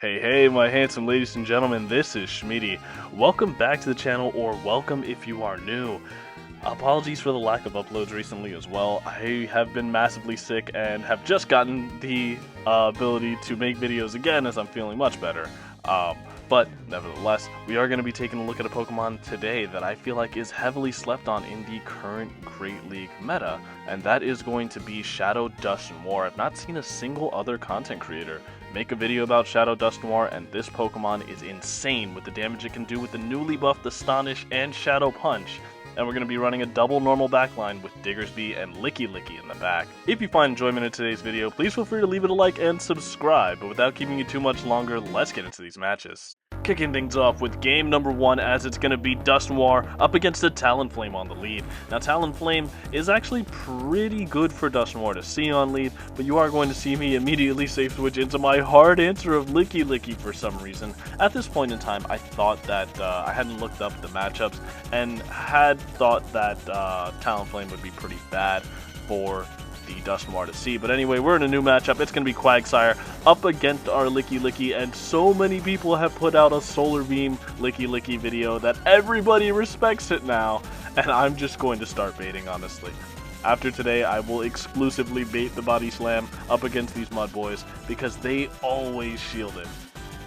Hey, my handsome ladies and gentlemen, this is Shmeaty. Welcome back to the channel, or welcome if you are new. Apologies for the lack of uploads recently as well. I have been massively sick and have just gotten the ability to make videos again as I'm feeling much better. But nevertheless, we are going to be taking a look at a Pokemon today that I feel like is heavily slept on in the current Great League meta, and that is going to be Shadow Dust Noir. I've not seen a single other content creator make a video about Shadow Dust Noir, and this Pokemon is insane with the damage it can do with the newly buffed Astonish and Shadow Punch. And we're going to be running a double normal backline with Diggersby and Licky in the back. If you find enjoyment in today's video, please feel free to leave it a like and subscribe, but without keeping you too much longer, let's get into these matches. Kicking things off with game number 1, as it's going to be Dust Noir up against a Talonflame on the lead. Now Talonflame is actually pretty good for Dust Noir to see on lead, but you are going to see me immediately safe switch into my hard answer of Licky for some reason. At this point in time, I thought that I hadn't looked up the matchups and had thought that Talonflame would be pretty bad for the Dust Noir to see. But anyway, we're in a new matchup. It's going to be Quagsire up against our Licky, and so many people have put out a Solar Beam Licky video that everybody respects it now, and I'm just going to start baiting, honestly. After today, I will exclusively bait the Body Slam up against these Mud Boys because they always shield it.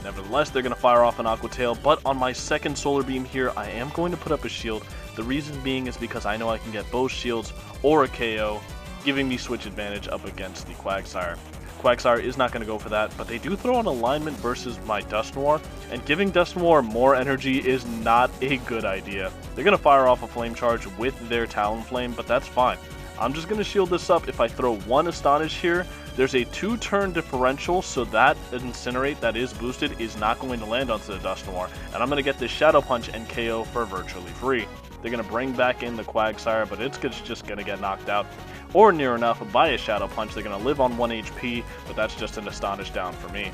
Nevertheless, they're going to fire off an Aqua Tail, but on my second Solar Beam here, I am going to put up a shield. The reason being is because I know I can get both shields or a KO, giving me switch advantage up against the Quagsire. Quagsire is not going to go for that, but they do throw an alignment versus my Dust Noir, and giving Dust Noir more energy is not a good idea. They're going to fire off a Flame Charge with their Talonflame, but that's fine. I'm just going to shield this up. If I throw one Astonish here, there's a 2-turn differential, so that Incinerate that is boosted is not going to land onto the Dust Noir, and I'm going to get this Shadow Punch and KO for virtually free. They're going to bring back in the Quagsire, but it's just going to get knocked out, or near enough, by a Shadow Punch. They're going to live on 1 HP, but that's just an Astonish down for me.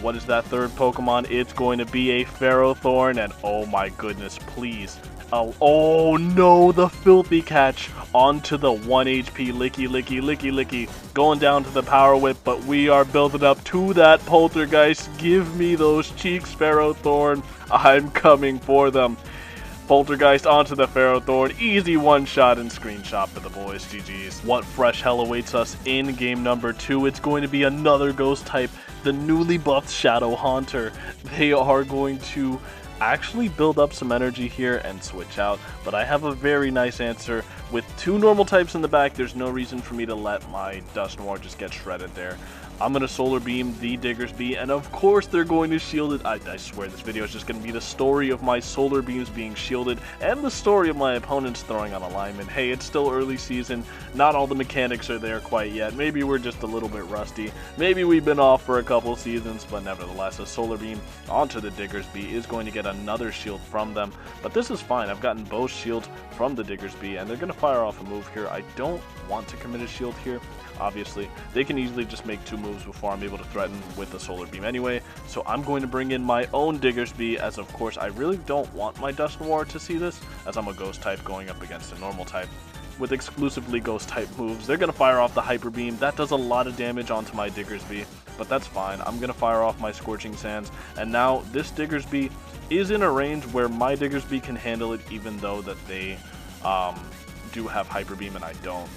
What is that third Pokemon? It's going to be a Ferrothorn, and oh my goodness, please. Oh no, the Filthy Catch onto the 1 HP Licky, going down to the Power Whip, but we are building up to that Poltergeist. Give me those cheeks, Ferrothorn. I'm coming for them. Poltergeist onto the Ferrothorn, easy one-shot and screenshot for the boys, GG's. What fresh hell awaits us in game number 2? It's going to be another Ghost type, the newly buffed Shadow Haunter. They are going to actually build up some energy here and switch out, but I have a very nice answer. With 2 normal types in the back, there's no reason for me to let my Dust Noir just get shredded there. I'm going to Solar Beam the Diggersby, and of course they're going to shield it. I swear this video is just going to be the story of my Solar Beams being shielded and the story of my opponents throwing on alignment. Hey, it's still early season. Not all the mechanics are there quite yet. Maybe we're just a little bit rusty. Maybe we've been off for a couple seasons, but nevertheless, a Solar Beam onto the Diggersby is going to get another shield from them. But this is fine. I've gotten both shields from the Diggersby, and they're going to fire off a move here. I don't want to commit a shield here. Obviously, they can easily just make 2 moves before I'm able to threaten with the Solar Beam anyway, so I'm going to bring in my own Diggersby, as of course I really don't want my Dust Noir to see this, as I'm a Ghost type going up against a normal type. With exclusively Ghost type moves, they're going to fire off the Hyper Beam. That does a lot of damage onto my Diggersby, but that's fine. I'm going to fire off my Scorching Sands, and now this Diggersby is in a range where my Diggersby can handle it, even though that they do have Hyper Beam and I don't.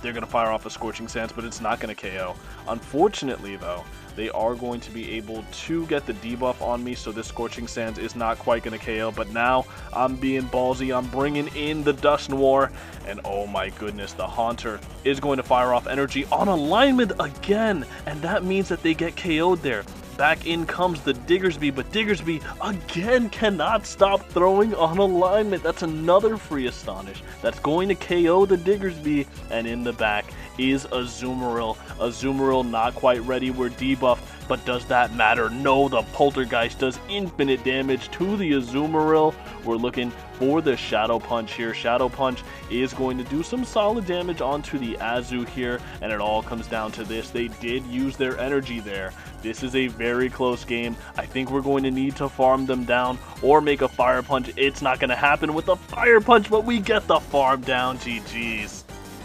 They're going to fire off a Scorching Sands, but it's not going to KO. Unfortunately, though, they are going to be able to get the debuff on me, so this Scorching Sands is not quite going to KO. But now I'm being ballsy. I'm bringing in the Dust Noir, and oh my goodness, the Haunter is going to fire off energy on alignment again, and that means that they get KO'd there. Back in comes the Diggersby, but Diggersby again cannot stop throwing on alignment. That's another free Astonish that's going to KO the Diggersby, and in the back is Azumarill. Azumarill not quite ready, we're debuffed, but does that matter? No, the Poltergeist does infinite damage to the Azumarill. We're looking for the Shadow Punch here. Shadow Punch is going to do some solid damage onto the Azu here, and it all comes down to this. They did use their energy there. This is a very close game. I think we're going to need to farm them down or make a Fire Punch. It's not going to happen with the Fire Punch, but we get the farm down. GG's.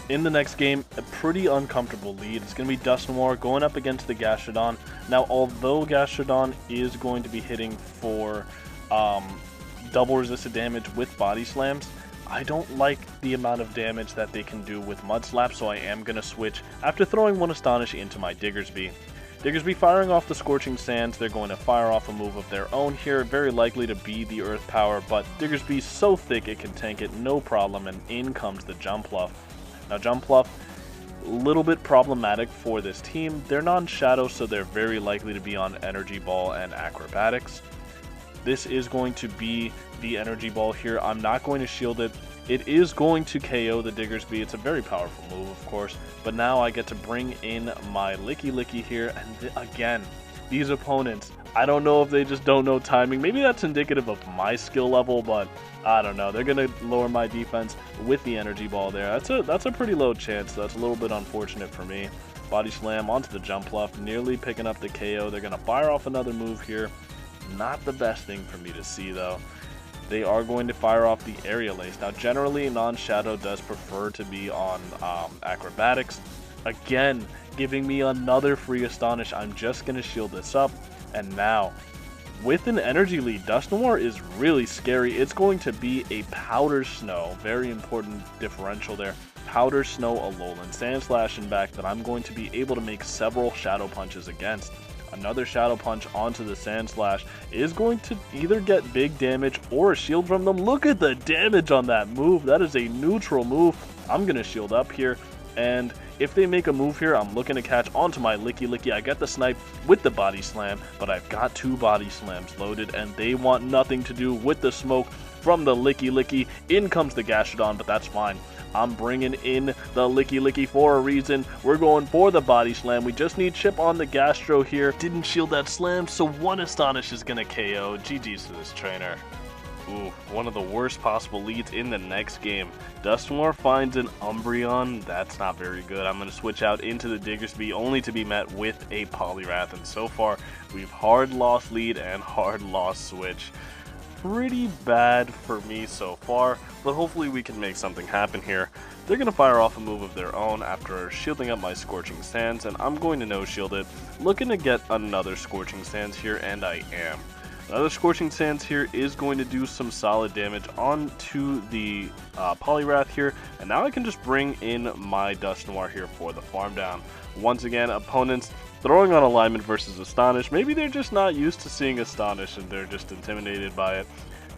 In the next game, a pretty uncomfortable lead. It's going to be Dusknoir going up against the Gastrodon. Now, although Gastrodon is going to be hitting for double resisted damage with body slams, I don't like the amount of damage that they can do with Mud Slap, so I am going to switch after throwing one Astonish into my Diggersby. Diggersby firing off the Scorching Sands. They're going to fire off a move of their own here, very likely to be the Earth Power, but Diggersby's so thick it can tank it no problem, and in comes the Jumpluff. Now, Jumpluff, a little bit problematic for this team. They're non-shadow, so they're very likely to be on Energy Ball and Acrobatics. This is going to be the Energy Ball here. I'm not going to shield it. It is going to KO the Diggersby. It's a very powerful move, of course. But now I get to bring in my Licky here. And again, these opponents, I don't know if they just don't know timing. Maybe that's indicative of my skill level, but I don't know. They're going to lower my defense with the Energy Ball there. That's a pretty low chance. That's a little bit unfortunate for me. Body Slam onto the Jumpluff, nearly picking up the KO. They're going to fire off another move here. Not the best thing for me to see, though. They are going to fire off the Aerial Ace. Now, generally, non-shadow does prefer to be on Acrobatics. Again, giving me another free Astonish. I'm just going to shield this up. And now, with an energy lead, Dusknoir is really scary. It's going to be a Powder Snow. Very important differential there. Powder Snow Alolan Sandslash in back that I'm going to be able to make several Shadow Punches against. Another Shadow Punch onto the Sandslash is going to either get big damage or a shield from them. Look at the damage on that move. That is a neutral move. I'm going to shield up here. And if they make a move here, I'm looking to catch onto my Licky. I get the snipe with the Body Slam, but I've got 2 Body Slams loaded, and they want nothing to do with the smoke from the Licky. In comes the Gastrodon, but that's fine. I'm bringing in the Licky for a reason. We're going for the Body Slam. We just need chip on the Gastro here. Didn't shield that slam, so one Astonish is going to KO. GG's to this trainer. Ooh, one of the worst possible leads in the next game. Dusknoir finds an Umbreon. That's not very good. I'm going to switch out into the Diggersby, only to be met with a Poliwrath. And so far, we've hard lost lead and hard lost switch. Pretty bad for me so far, but hopefully we can make something happen here. They're going to fire off a move of their own after shielding up my Scorching Sands, and I'm going to no-shield it. Looking to get another Scorching Sands here, and I am. Another Scorching Sands here is going to do some solid damage onto the Poliwrath here, and now I can just bring in my Dusknoir here for the farm down. Once again, opponents throwing on Alignment versus Astonish. Maybe they're just not used to seeing Astonish and they're just intimidated by it.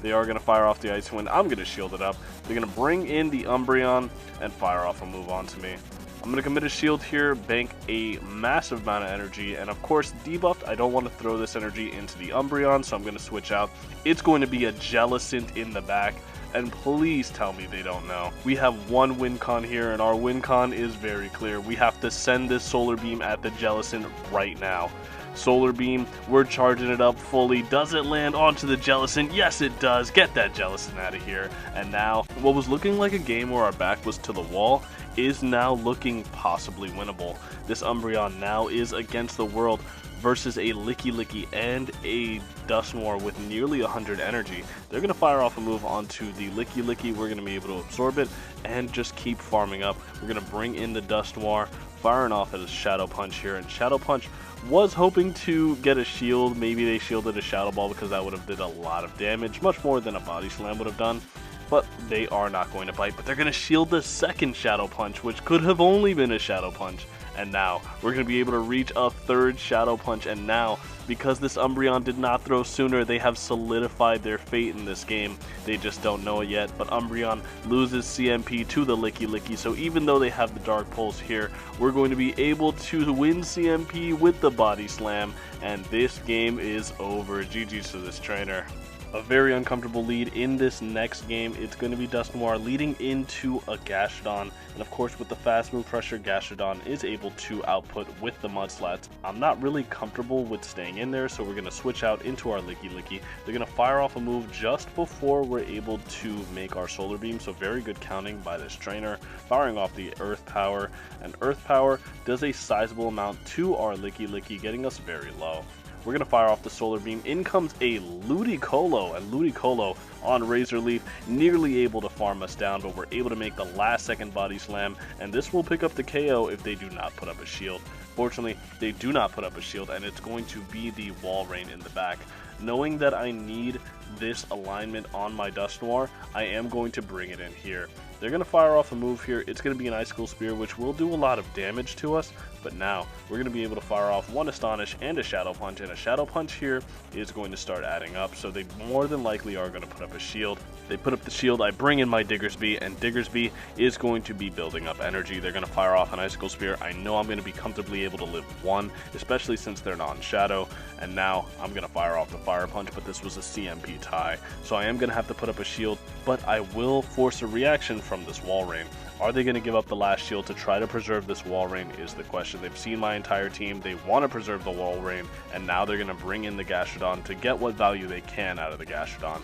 They are going to fire off the Ice Wind. I'm going to shield it up. They're going to bring in the Umbreon and fire off a move onto me. I'm going to commit a shield here, bank a massive amount of energy, and of course, debuffed, I don't want to throw this energy into the Umbreon, so I'm going to switch out. It's going to be a Jellicent in the back, and please tell me they don't know. We have one win con here, and our win con is very clear. We have to send this Solar Beam at the Jellicent right now. Solar Beam, we're charging it up fully. Does it land onto the Jellicent? Yes, it does. Get that Jellicent out of here. And now, what was looking like a game where our back was to the wall is now looking possibly winnable. This Umbreon now is against the world versus a Licky and a Dusknoir with nearly 100 energy. They're going to fire off a move onto the Licky. We're going to be able to absorb it and just keep farming up. We're going to bring in the Dusknoir, firing off at a Shadow Punch here, and Shadow Punch was hoping to get a shield. Maybe they shielded a Shadow Ball because that would have did a lot of damage, much more than a Body Slam would have done. But they are not going to bite, but they're going to shield the second Shadow Punch, which could have only been a Shadow Punch. And now, we're going to be able to reach a third Shadow Punch, and now, because this Umbreon did not throw sooner, they have solidified their fate in this game. They just don't know it yet, but Umbreon loses CMP to the Licky, so even though they have the Dark Pulse here, we're going to be able to win CMP with the Body Slam, and this game is over. GG's to this trainer. A very uncomfortable lead in this next game. It's going to be Dusknoir leading into a Gastrodon, and of course with the fast move pressure, Gastrodon is able to output with the Mud Slats. I'm not really comfortable with staying in there, so we're going to switch out into our Licky. They're going to fire off a move just before we're able to make our Solar Beam, so very good counting by this trainer, firing off the Earth Power, and Earth Power does a sizable amount to our Licky, getting us very low. We're going to fire off the Solar Beam. In comes a Ludicolo, and Ludicolo on Razor Leaf, nearly able to farm us down, but we're able to make the last second body slam, and this will pick up the KO if they do not put up a shield. Fortunately, they do not put up a shield, and it's going to be the Wall Rain in the back. Knowing that I need this alignment on my Dusknoir, I am going to bring it in here. They're going to fire off a move here. It's going to be an Icicle Spear, which will do a lot of damage to us, but now we're going to be able to fire off one Astonish and a Shadow Punch, and a Shadow Punch here is going to start adding up, so they more than likely are going to put up a shield. They put up the shield, I bring in my Diggersby, and Diggersby is going to be building up energy. They're going to fire off an Icicle Spear. I know I'm going to be comfortably able to live one, especially since they're non-Shadow, and now I'm going to fire off the Fire Punch, but this was a CMP tie, so I am going to have to put up a shield, but I will force a reaction from this Wall Rain. Are they going to give up the last shield to try to preserve this Wall Rain is the question. They've seen my entire team, they want to preserve the Wall Rain, and now they're going to bring in the Gastrodon to get what value they can out of the Gastrodon.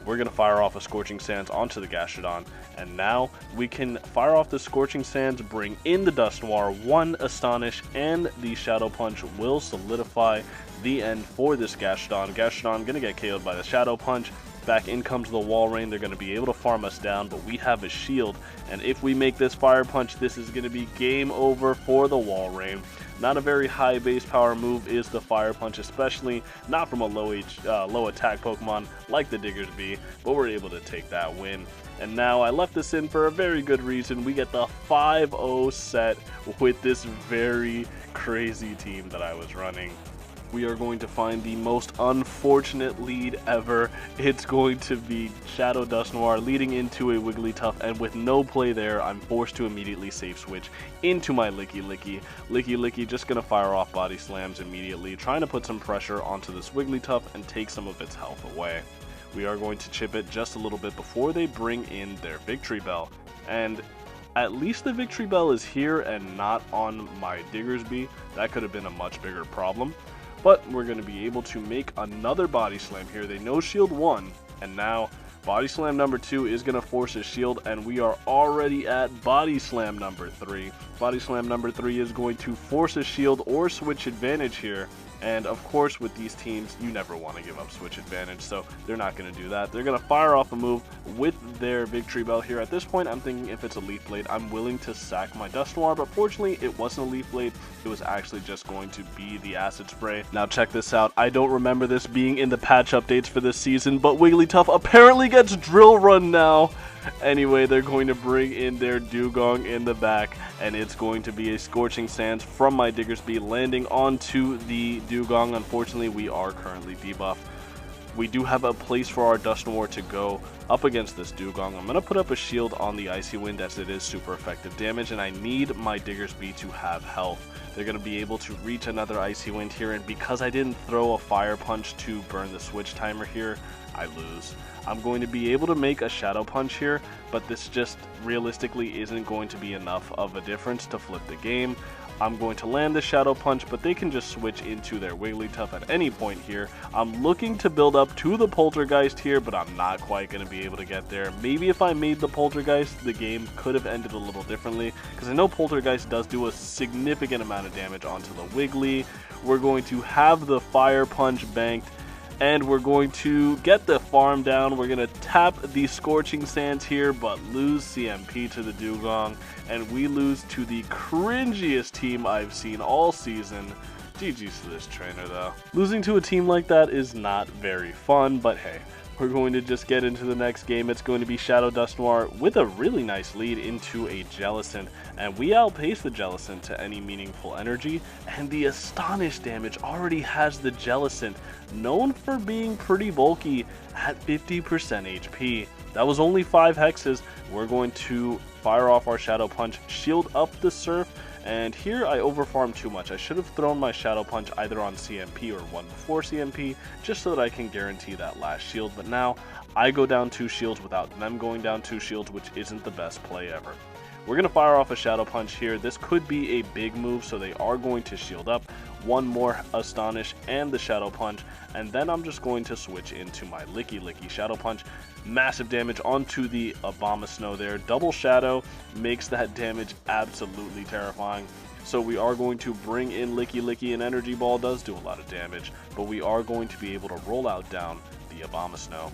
We're going to fire off a Scorching Sands onto the Gastrodon, and now we can fire off the Scorching Sands, bring in the Dusknoir, one Astonish, and the Shadow Punch will solidify the end for this Gastrodon. Gastrodon going to get KO'd by the Shadow Punch. Back in comes the Wall Rain. They're going to be able to farm us down, but we have a shield, and if we make this Fire Punch, this is going to be game over for the Wall Rain. Not a very high base power move is the Fire Punch, especially not from a low attack Pokemon like the Diggersby, but we're able to take that win. And now I left this in for a very good reason. We get the 5-0 set with this very crazy team that I was running. We are going to find the most unfortunate lead ever. It's going to be Shadow Dusknoir leading into a Wigglytuff, and with no play there, I'm forced to immediately safe switch into my Licky. Licky just going to fire off Body Slams immediately, trying to put some pressure onto this Wigglytuff and take some of its health away. We are going to chip it just a little bit before they bring in their Victory Bell, and at least the Victory Bell is here and not on my Diggersby. That could have been a much bigger problem. But we're going to be able to make another Body Slam here. They know Shield 1, and now Body Slam number 2 is going to force a shield, and we are already at Body Slam number 3. Body Slam number 3 is going to force a shield or switch advantage here. And of course, with these teams, you never want to give up switch advantage, so they're not going to do that. They're going to fire off a move with their Victory Bell here. At this point, I'm thinking if it's a Leaf Blade, I'm willing to sack my Dusknoir, but fortunately, it wasn't a Leaf Blade. It was actually just going to be the Acid Spray. Now check this out. I don't remember this being in the patch updates for this season, but Wigglytuff apparently gets Drill Run now. Anyway, they're going to bring in their Dugong in the back, and it's going to be a Scorching Sands from my Diggersby landing onto the Dugong. Unfortunately, we are currently debuffed. We do have a place for our Dusknoir to go up against this Dugong. I'm going to put up a shield on the Icy Wind as it is super effective damage, and I need my Diggersby to have health. They're going to be able to reach another Icy Wind here, and because I didn't throw a Fire Punch to burn the switch timer here, I lose. I'm going to be able to make a Shadow Punch here, but this just realistically isn't going to be enough of a difference to flip the game. I'm going to land the Shadow Punch, but they can just switch into their Wigglytuff at any point here. I'm looking to build up to the Poltergeist here, but I'm not quite going to be able to get there. Maybe if I made the Poltergeist, the game could have ended a little differently, because I know Poltergeist does do a significant amount of damage onto the Wiggly. We're going to have the Fire Punch banked, and we're going to get the farm down. We're going to tap the Scorching Sands here, but lose CMP to the Dugong, and we lose to the cringiest team I've seen all season. GG's to this trainer, though. Losing to a team like that is not very fun, but hey, we're going to just get into the next game. It's going to be Shadow Dusknoir with a really nice lead into a Jellicent, and we outpace the Jellicent to any meaningful energy, and the Astonish damage already has the Jellicent, known for being pretty bulky, at 50% HP. That was only 5 hexes. We're going to fire off our Shadow Punch, shield up the Surf, and here I overfarmed too much. I should have thrown my Shadow Punch either on CMP or one before CMP, just so that I can guarantee that last shield, but now I go down 2 shields without them going down 2 shields, which isn't the best play ever. We're going to fire off a Shadow Punch here. This could be a big move, so they are going to shield up. One more Astonish and the Shadow Punch, and then I'm just going to switch into my Licky Shadow Punch. Massive damage onto the Abomasnow there. Double Shadow makes that damage absolutely terrifying. So we are going to bring in Licky Licky, and Energy Ball does do a lot of damage, but we are going to be able to roll out down the Abomasnow.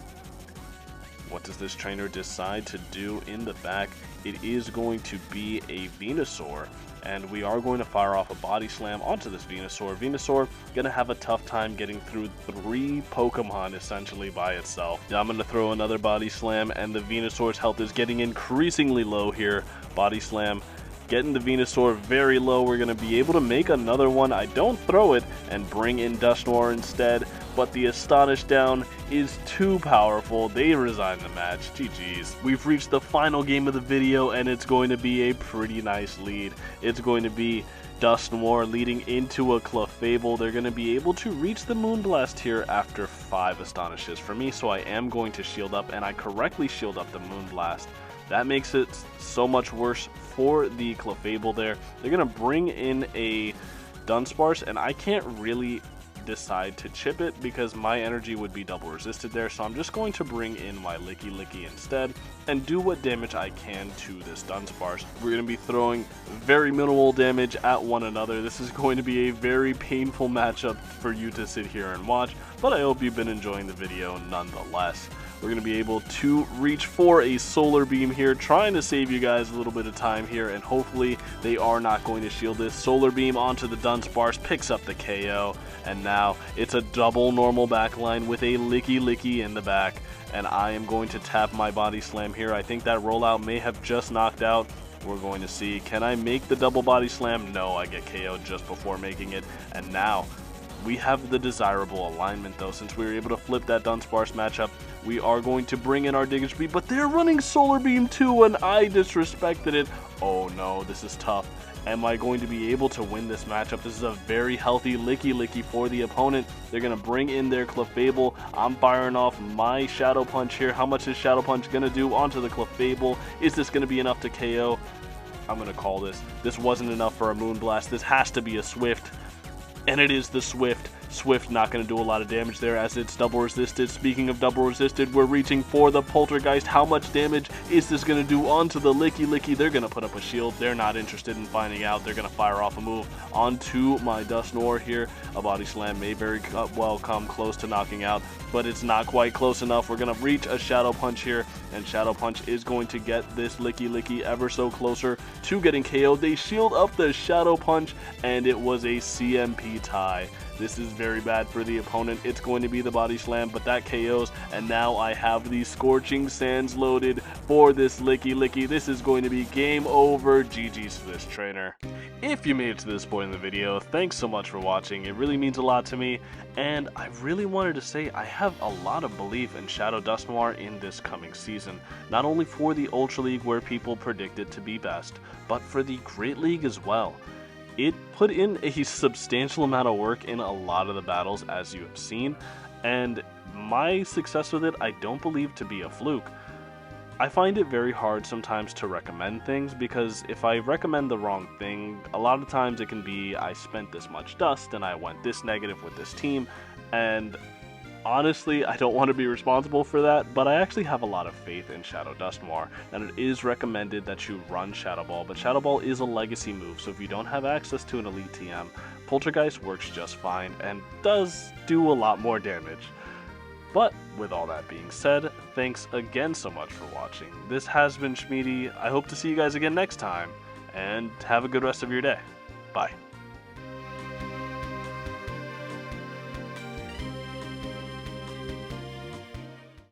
What does this trainer decide to do in the back? It is going to be a Venusaur, and we are going to fire off a Body Slam onto this Venusaur. Venusaur gonna have a tough time getting through 3 Pokemon essentially by itself. I'm gonna throw another Body Slam, and the Venusaur's health is getting increasingly low here. Body Slam getting the Venusaur very low. We're gonna be able to make another one. I don't throw it and bring in Dusknoir instead, but the Astonish down is too powerful. They resign the match. GG's. We've reached the final game of the video, and it's going to be a pretty nice lead. It's going to be Dusknoir leading into a Clefable. They're going to be able to reach the Moonblast here after 5 Astonishes for me, so I am going to shield up, and I correctly shield up the Moonblast. That makes it so much worse for the Clefable there. They're going to bring in a Dunsparce, and I can't really decide to chip it because my energy would be double resisted there, so I'm just going to bring in my Licky Licky instead and do what damage I can to this Dunsparce. We're going to be throwing very minimal damage at one another. This is going to be a very painful matchup for you to sit here and watch, but I hope you've been enjoying the video nonetheless. We're going to be able to reach for a Solar Beam here, trying to save you guys a little bit of time here, and hopefully they are not going to shield this. Solar Beam onto the Dunsparce, picks up the KO, and now it's a double normal backline with a Licky Licky in the back, and I am going to tap my Body Slam here. I think that rollout may have just knocked out. We're going to see, can I make the double Body Slam? No, I get KO'd just before making it, and now we have the desirable alignment though. Since we were able to flip that Dunsparce matchup, we are going to bring in our Diggersby, but they're running Solar Beam too, and I disrespected it. Oh no, this is tough. Am I going to be able to win this matchup? This is a very healthy Licky Licky for the opponent. They're going to bring in their Clefable. I'm firing off my Shadow Punch here. How much is Shadow Punch going to do onto the Clefable? Is this going to be enough to KO? I'm going to call this. This wasn't enough for a Moonblast. This has to be a Swift. And it is the Swift. Swift not going to do a lot of damage there as it's double resisted. Speaking of double resisted, we're reaching for the Poltergeist. How much damage is this going to do onto the Licky Licky? They're going to put up a shield. They're not interested in finding out. They're going to fire off a move onto my Dusknoir here. A Body Slam may very well come close to knocking out, but it's not quite close enough. We're going to reach a Shadow Punch here, and Shadow Punch is going to get this Licky Licky ever so closer to getting KO'd. They shield up the Shadow Punch, and it was a CMP tie. This is very bad for the opponent. It's going to be the Body Slam, but that KOs, and now I have the Scorching Sands loaded for this Licky Licky. This is going to be game over. GG's to this trainer. If you made it to this point in the video, thanks so much for watching. It really means a lot to me, and I really wanted to say I have a lot of belief in Shadow Dusknoir in this coming season. Not only for the Ultra League where people predict it to be best, but for the Great League as well. It put in a substantial amount of work in a lot of the battles, as you have seen, and my success with it I don't believe to be a fluke. I find it very hard sometimes to recommend things, because if I recommend the wrong thing, a lot of times it can be I spent this much dust and I went this negative with this team, and honestly, I don't want to be responsible for that, but I actually have a lot of faith in Shadow Dusknoir, and it is recommended that you run Shadow Ball, but Shadow Ball is a legacy move, so if you don't have access to an Elite TM, Poltergeist works just fine and does do a lot more damage. But with all that being said, thanks again so much for watching. This has been Shmeaty. I hope to see you guys again next time, and have a good rest of your day. Bye.